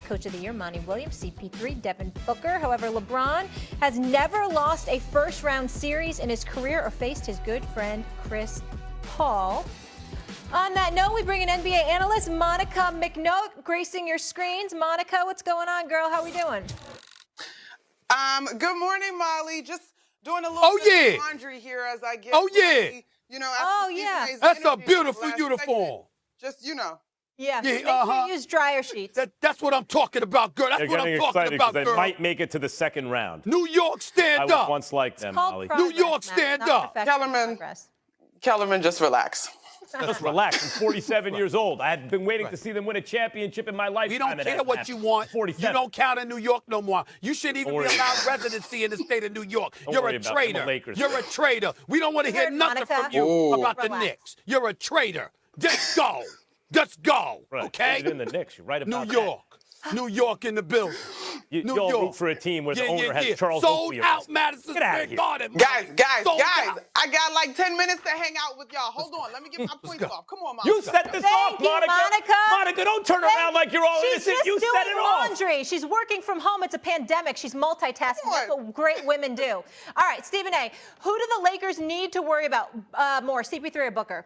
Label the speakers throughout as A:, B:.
A: Coach of the Year, Monty Williams, CP3, Devin Booker. However, LeBron has never lost a first-round series in his career or faced his good friend Chris Paul. On that note, we bring in NBA analyst Monica McNote gracing your screens. Monica, what's going on, girl? How we doing?
B: Good morning, Molly. Just doing a little bit of laundry here as I get ready. You know,
C: That's a beautiful uniform.
B: Just, you know.
A: Yeah, make sure you use dryer sheets.
C: That's what I'm talking about, girl. That's what I'm talking about, girl.
D: They might make it to the second round.
C: New York, stand up.
D: I was once like them, Molly.
C: New York, stand up.
B: Kellerman, just relax.
D: Just relax. I'm 47 years old. I had been waiting to see them win a championship in my lifetime.
C: We don't care what you want.
D: 47.
C: You don't count in New York no more. You shouldn't even be allowed residency in the state of New York. You're a traitor. You're a traitor. We don't want to hear nothing from you about the Knicks. You're a traitor. Just go. Just go. Okay?
D: In the Knicks. You're right about
C: New York. New York in the building.
D: You all root for a team where the owner has Charles
C: Sold
D: Oakley.
C: out Madison Square Garden.
B: Guys, I got like 10 minutes to hang out with y'all. Hold on, let me get my points off. Come on, Monica.
D: You set this off, Monica. Monica, don't turn around like you're all innocent. You set it off.
A: She's doing laundry. She's working from home. It's a pandemic. She's multitasking. That's what great women do. All right, Stephen A., who do the Lakers need to worry about more, CP3 or Booker?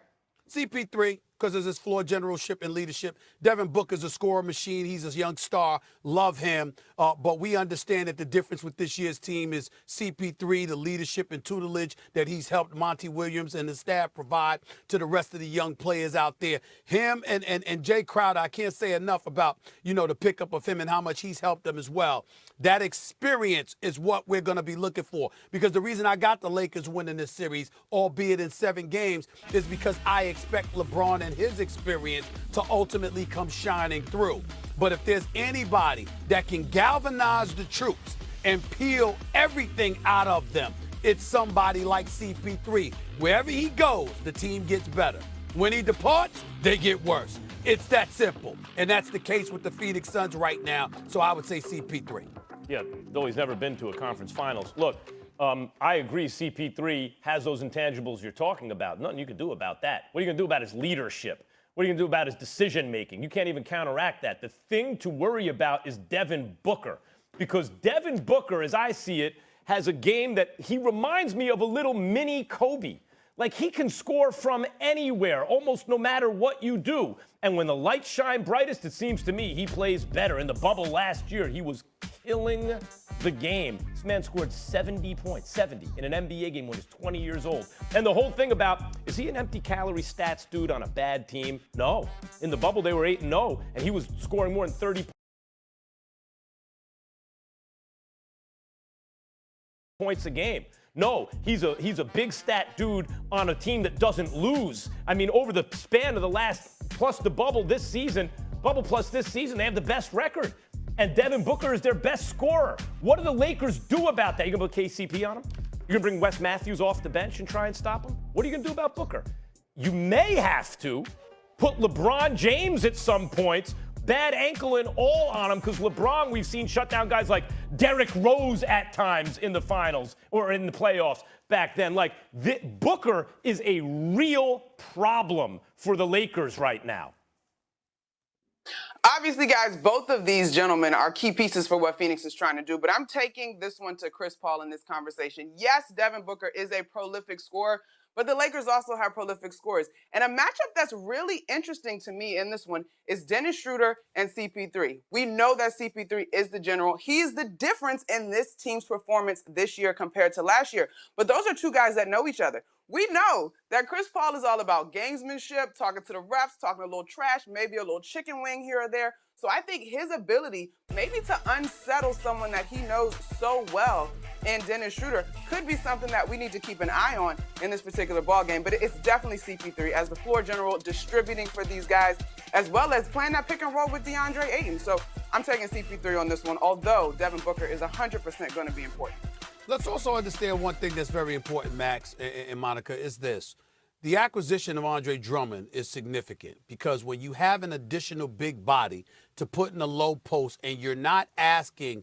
C: CP3, because of his floor generalship and leadership. Devin Booker's a scorer machine. He's a young star. Love him. But we understand that the difference with this year's team is CP3, the leadership and tutelage that he's helped Monty Williams and the staff provide to the rest of the young players out there. Him and Jay Crowder, I can't say enough about, the pickup of him and how much he's helped them as well. That experience is what we're going to be looking for. Because the reason I got the Lakers winning this series, albeit in 7 games, is because I expect LeBron and his experience to ultimately come shining through. But if there's anybody that can galvanize the troops and peel everything out of them, it's somebody like CP3. Wherever he goes, the team gets better. When he departs, they get worse. It's that simple. And that's the case with the Phoenix Suns right now. So I would say CP3.
D: Yeah, though he's never been to a conference finals. Look, I agree CP3 has those intangibles you're talking about. Nothing you can do about that. What are you going to do about his leadership? What are you going to do about his decision-making? You can't even counteract that. The thing to worry about is Devin Booker. Because Devin Booker, as I see it, has a game that he reminds me of a little mini Kobe. Like, he can score from anywhere, almost no matter what you do. And when the lights shine brightest, it seems to me he plays better. In the bubble last year, he was killing the game. This man scored 70 points, 70, in an NBA game when he's 20 years old. And the whole thing about, is he an empty calorie stats dude on a bad team? No. In the bubble, they were 8-0, and he was scoring more than 30 points a game. No, he's a big stat dude on a team that doesn't lose. I mean, over the span of the last, plus the bubble this season, bubble plus this season, they have the best record. And Devin Booker is their best scorer. What do the Lakers do about that? You gonna put KCP on him? You're gonna bring Wes Matthews off the bench and try and stop him? What are you gonna do about Booker? You may have to put LeBron James at some points, bad ankle and all on him, because LeBron, we've seen shut down guys like Derrick Rose at times in the finals or in the playoffs back then. Like, Booker is a real problem for the Lakers right now.
B: Obviously, guys, both of these gentlemen are key pieces for what Phoenix is trying to do, but I'm taking this one to Chris Paul in this conversation. Yes, Devin Booker is a prolific scorer, but the Lakers also have prolific scorers. And a matchup that's really interesting to me in this one is Dennis Schroeder and CP3. We know that CP3 is the general. He's the difference in this team's performance this year compared to last year. But those are two guys that know each other. We know that Chris Paul is all about gamesmanship, talking to the refs, talking a little trash, maybe a little chicken wing here or there. So I think his ability maybe to unsettle someone that he knows so well in Dennis Schroeder could be something that we need to keep an eye on in this particular ball game. But it's definitely CP3 as the floor general, distributing for these guys, as well as playing that pick and roll with DeAndre Ayton. So I'm taking CP3 on this one, although Devin Booker is 100% going to be important.
C: Let's also understand one thing that's very important, Max and Monica, is this. The acquisition of Andre Drummond is significant because when you have an additional big body to put in a low post and you're not asking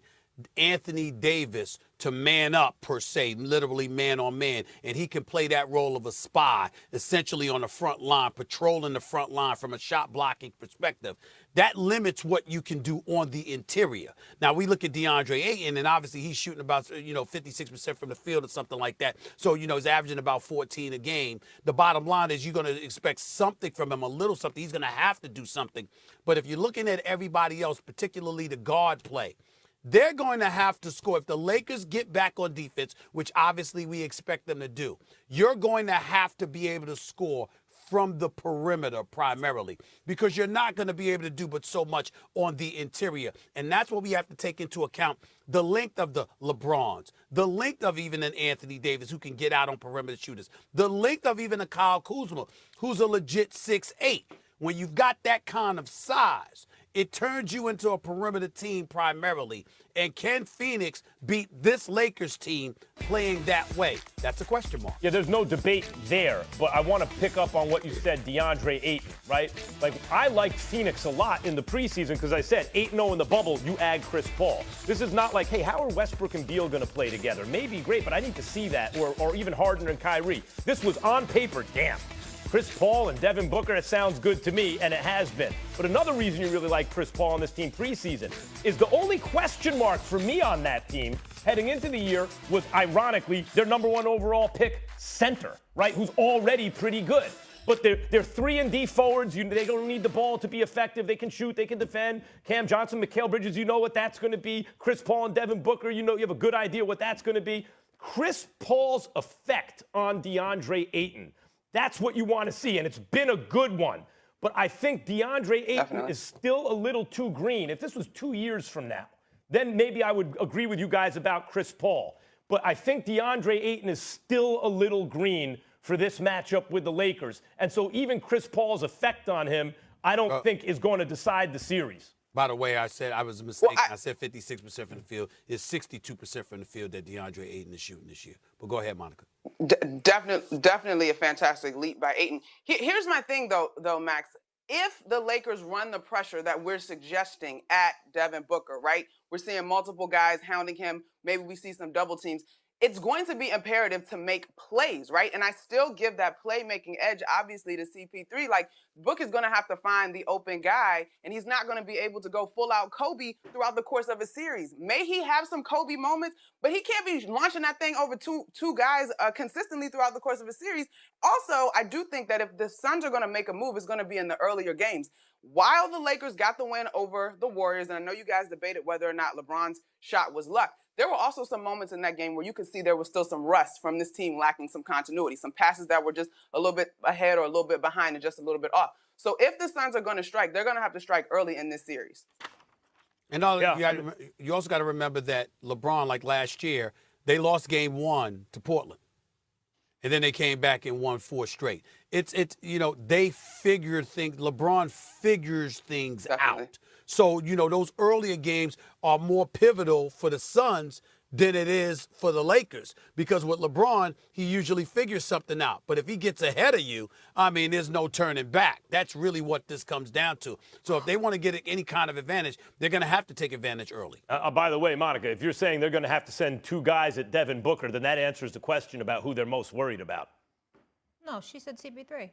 C: Anthony Davis to man up, per se, literally man on man, and he can play that role of a spy, essentially on the front line, patrolling the front line from a shot blocking perspective. That limits what you can do on the interior. Now, we look at DeAndre Ayton, and obviously he's shooting about, 56% from the field or something like that. So, he's averaging about 14 a game. The bottom line is you're going to expect something from him, a little something. He's going to have to do something. But if you're looking at everybody else, particularly the guard play, they're going to have to score. If the Lakers get back on defense, which obviously we expect them to do, you're going to have to be able to score from the perimeter primarily, because you're not going to be able to do but so much on the interior. And that's what we have to take into account: the length of the LeBrons, the length of even an Anthony Davis who can get out on perimeter shooters, the length of even a Kyle Kuzma who's a legit 6'8". When you've got that kind of size, it turns you into a perimeter team primarily. And can Phoenix beat this Lakers team playing that way? That's a question mark.
D: Yeah, there's no debate there, but I want to pick up on what you said, DeAndre Ayton, right? Like, I liked Phoenix a lot in the preseason because I said 8-0 in the bubble, you add Chris Paul. This is not like, hey, how are Westbrook and Beal going to play together? Maybe great, but I need to see that, or even Harden and Kyrie. This was on paper, damn. Chris Paul and Devin Booker, it sounds good to me, and it has been. But another reason you really like Chris Paul on this team preseason is the only question mark for me on that team heading into the year was, ironically, their number 1 overall pick center, right, who's already pretty good. But they're 3-and-D forwards. They don't need the ball to be effective. They can shoot. They can defend. Cam Johnson, Mikal Bridges, you know what that's going to be. Chris Paul and Devin Booker, you have a good idea what that's going to be. Chris Paul's effect on DeAndre Ayton, that's what you want to see, and it's been a good one. But I think DeAndre Ayton is still a little too green. If this was 2 years from now, then maybe I would agree with you guys about Chris Paul. But I think DeAndre Ayton is still a little green for this matchup with the Lakers. And so even Chris Paul's effect on him, I don't think is going to decide the series.
C: By the way, I said I was mistaken. I said 56% from the field. It's 62% from the field that DeAndre Ayton is shooting this year. But go ahead, Monica.
B: Definitely a fantastic leap by Ayton. Here's my thing, though, Max. If the Lakers run the pressure that we're suggesting at Devin Booker, right? We're seeing multiple guys hounding him. Maybe we see some double teams. It's going to be imperative to make plays, right? And I still give that playmaking edge, obviously, to CP3. Like, Book is going to have to find the open guy, and he's not going to be able to go full-out Kobe throughout the course of a series. May he have some Kobe moments, but he can't be launching that thing over two guys consistently throughout the course of a series. Also, I do think that if the Suns are going to make a move, it's going to be in the earlier games. While the Lakers got the win over the Warriors, and I know you guys debated whether or not LeBron's shot was luck, there were also some moments in that game where you could see there was still some rust from this team lacking some continuity, some passes that were just a little bit ahead or a little bit behind and just a little bit off. So if the Suns are going to strike, they're going to have to strike early in this series.
C: And you also got to remember that LeBron, like last year, they lost game 1 to Portland. And then they came back and won 4 straight. They figure things. LeBron figures things out. So, those earlier games are more pivotal for the Suns than it is for the Lakers. Because with LeBron, he usually figures something out. But if he gets ahead of you, there's no turning back. That's really what this comes down to. So if they want to get any kind of advantage, they're going to have to take advantage early.
D: By the way, Monica, if you're saying they're going to have to send 2 guys at Devin Booker, then that answers the question about who they're most worried about.
A: No, she said CP3.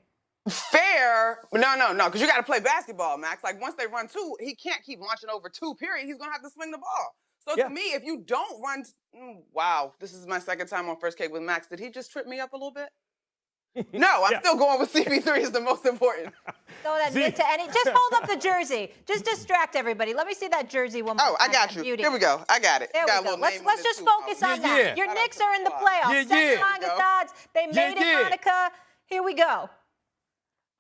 B: Fair. No, because you got to play basketball, Max. Like, once they run 2, he can't keep launching over 2, period. He's going to have to swing the ball. So to me, if you don't run, wow, this is my second time on First Cake with Max. Did he just trip me up a little bit? No, I'm still going with CP3 is the most important.
A: Don't admit to any. Just hold up the jersey. Just distract everybody. Let me see that jersey one more time.
B: Oh, I got you.
A: Beauty.
B: Here we go. I got it.
A: There we go. Let's just focus on that. Your Knicks are in the playoffs. Second odds. They made it, Monica. Here we go.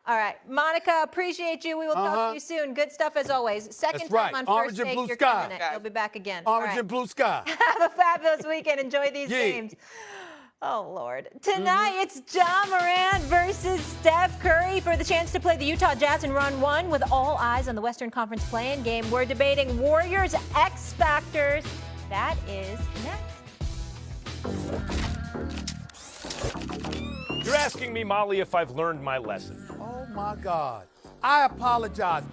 A: All right, Monica, appreciate you. We will talk to you soon. Good stuff as always. Second time on First Take, you're killing it. You'll be back again.
C: Orange and blue sky.
A: Have a fabulous weekend. Enjoy these games. Oh, Lord. Tonight, it's John Morant versus Steph Curry for the chance to play the Utah Jazz in round 1 with all eyes on the Western Conference play-in game. We're debating Warriors X Factors. That is next.
D: You're asking me, Molly, if I've learned my lesson.
C: Oh, my God. I apologize.